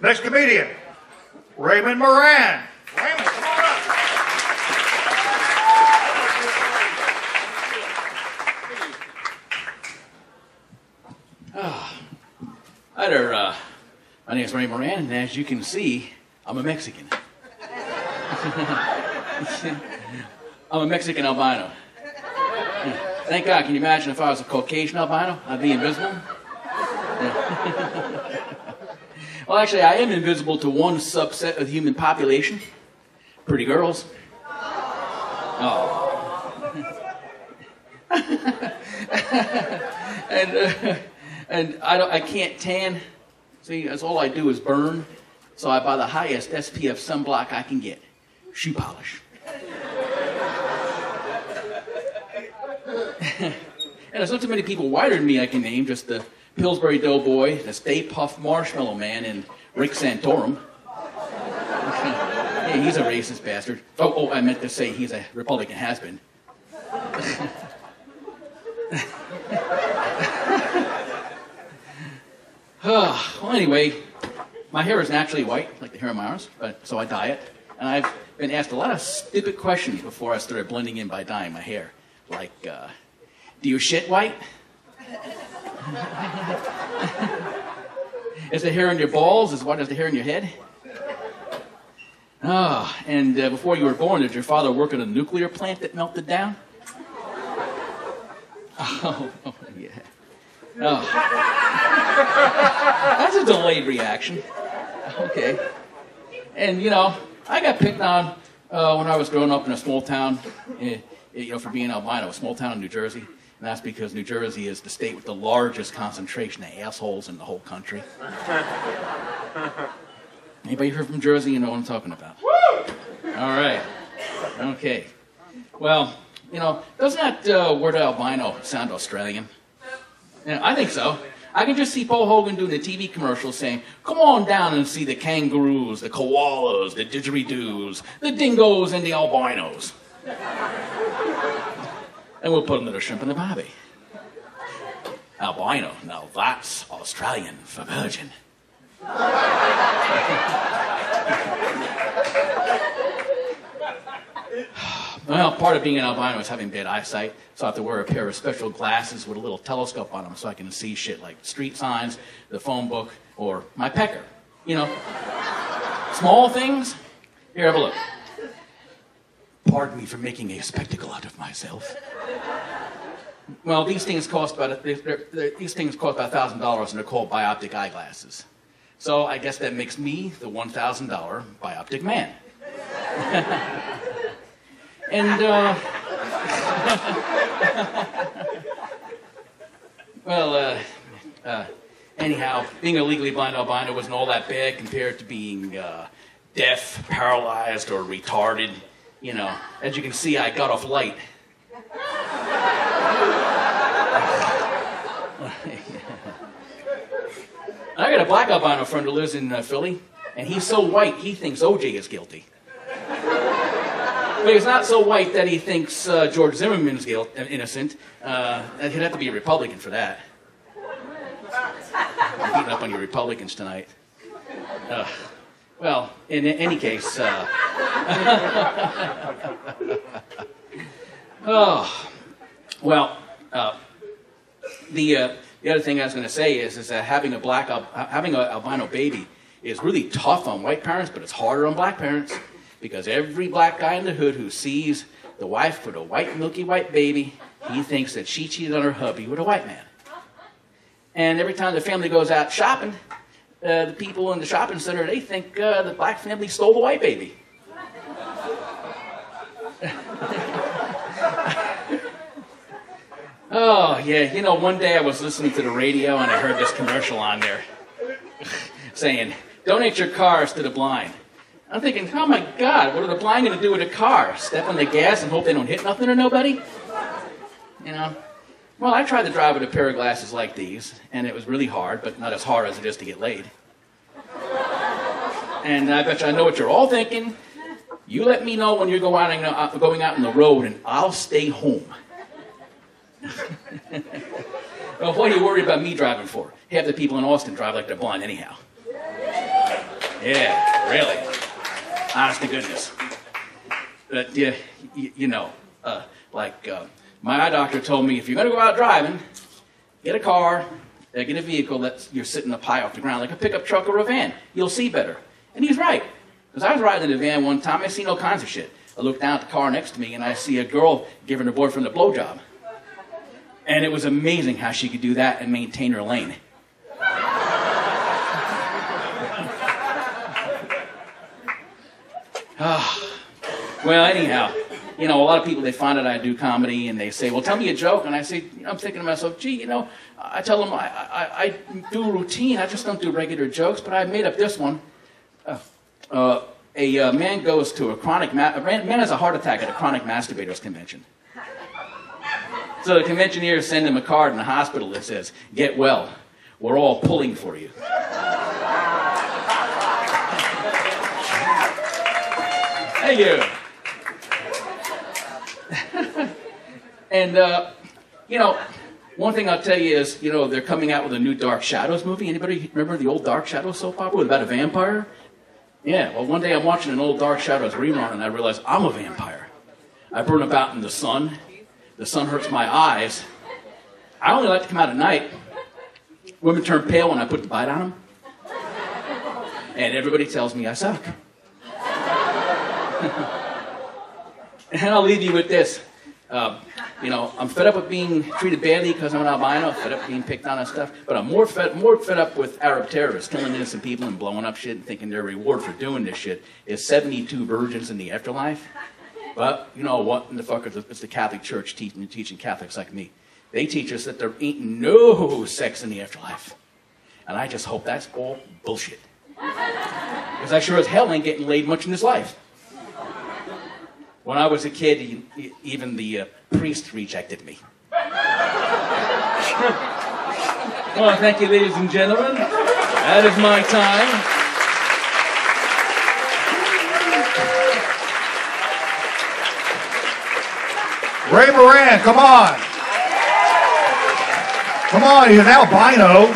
Next comedian, Raymond Moran. Raymond, come on up. Hi there, my name is Raymond Moran, and as you can see, I'm a Mexican. I'm a Mexican albino. Thank God, can you imagine if I was a Caucasian albino? I'd be invisible. Well, actually, I am invisible to one subset of the human population. Pretty girls. Oh. And I can't tan. See, that's all I do is burn. So I buy the highest SPF sunblock I can get. Shoe polish. And there's not too many people whiter than me I can name, just the Pillsbury Doughboy, the Stay Puft Marshmallow Man, and Rick Santorum. Yeah, he's a racist bastard. Oh, I meant to say he's a Republican has-been. Well, anyway, my hair is naturally white, like the hair on my arms, so I dye it. And I've been asked a lot of stupid questions before I started blending in by dyeing my hair. Like, do you shit white? Is the hair on your balls as white as the hair on your head? Oh, and before you were born, did your father work at a nuclear plant that melted down? Oh yeah. Oh. That's a delayed reaction. Okay. And, you know, I got picked on when I was growing up in a small town, for being albino, a small town in New Jersey. And that's because New Jersey is the state with the largest concentration of assholes in the whole country. Anybody here from Jersey? You know what I'm talking about. Woo! All right. Okay. Well, you know, doesn't that word albino sound Australian? Yeah, I think so. I can just see Paul Hogan doing the TV commercials saying, "Come on down and see the kangaroos, the koalas, the didgeridoos, the dingoes, and the albinos." And we'll put another shrimp in the barbie. Albino, now that's Australian for virgin. Well, part of being an albino is having bad eyesight, so I have to wear a pair of special glasses with a little telescope on them so I can see shit like street signs, the phone book, or my pecker. You know, small things. Here, have a look. Pardon me for making a spectacle out of myself. Well, these things cost about $1,000, and they're called bioptic eyeglasses. So I guess that makes me the $1,000 bioptic man. And, anyhow, being a legally blind albino wasn't all that bad compared to being deaf, paralyzed, or retarded. You know, as you can see, I got off light. I got a black albino friend who lives in Philly, and he's so white, he thinks OJ is guilty. But he's not so white that he thinks George Zimmerman's innocent. He'd have to be a Republican for that. I'm beating up on you Republicans tonight. Well, in any case, the other thing I was going to say is that having an albino baby is really tough on white parents, but it's harder on black parents. Because every black guy in the hood who sees the wife with a white, milky white baby, he thinks that she cheated on her hubby with a white man. And every time the family goes out shopping, the people in the shopping center, they think the black family stole the white baby. Oh, yeah, you know, one day I was listening to the radio and I heard this commercial on there saying, "Donate your cars to the blind." I'm thinking, oh my God, what are the blind going to do with a car? Step on the gas and hope they don't hit nothing or nobody? You know? Well, I tried to drive with a pair of glasses like these, and it was really hard, but not as hard as it is to get laid. And I bet you I know what you're all thinking. You let me know when you're going out on the road, and I'll stay home. Well, what are you worried about me driving for? Half the people in Austin drive like they're blind anyhow. Yeah, really. Honest to goodness. But, my eye doctor told me if you're going to go out driving, get a car, get a vehicle that you're sitting up high off the ground, like a pickup truck or a van. You'll see better. And he's right. Because I was riding in a van one time, I seen all kinds of shit. I looked down at the car next to me, and I see a girl giving her boyfriend a blowjob. And it was amazing how she could do that and maintain her lane. Well, anyhow, a lot of people, they find out I do comedy, and they say, well, tell me a joke. And I say, I'm thinking to myself, gee, I tell them I do routine. I just don't do regular jokes, but I made up this one. A man goes to a man has a heart attack at a chronic masturbators convention. So the conventioneers send him a card in the hospital that says, get well, we're all pulling for you. Thank you. And, one thing I'll tell you is, they're coming out with a new Dark Shadows movie. Anybody remember the old Dark Shadows soap opera about a vampire? Yeah, well, one day I'm watching an old Dark Shadows rerun, and I realize I'm a vampire. I burn about in the sun. The sun hurts my eyes. I only like to come out at night. Women turn pale when I put the bite on them. And everybody tells me I suck. And I'll leave you with this. I'm fed up with being treated badly because I'm an albino. I'm fed up with being picked on and stuff. But I'm more fed up with Arab terrorists killing innocent people and blowing up shit and thinking their reward for doing this shit is 72 virgins in the afterlife. But you know what in the fuck is the Catholic Church teaching Catholics like me? They teach us that there ain't no sex in the afterlife. And I just hope that's all bullshit. Because I sure as hell ain't getting laid much in this life. When I was a kid, even the priest rejected me. Well, thank you, ladies and gentlemen. That is my time. Ray Moran, come on. Come on, he's an albino.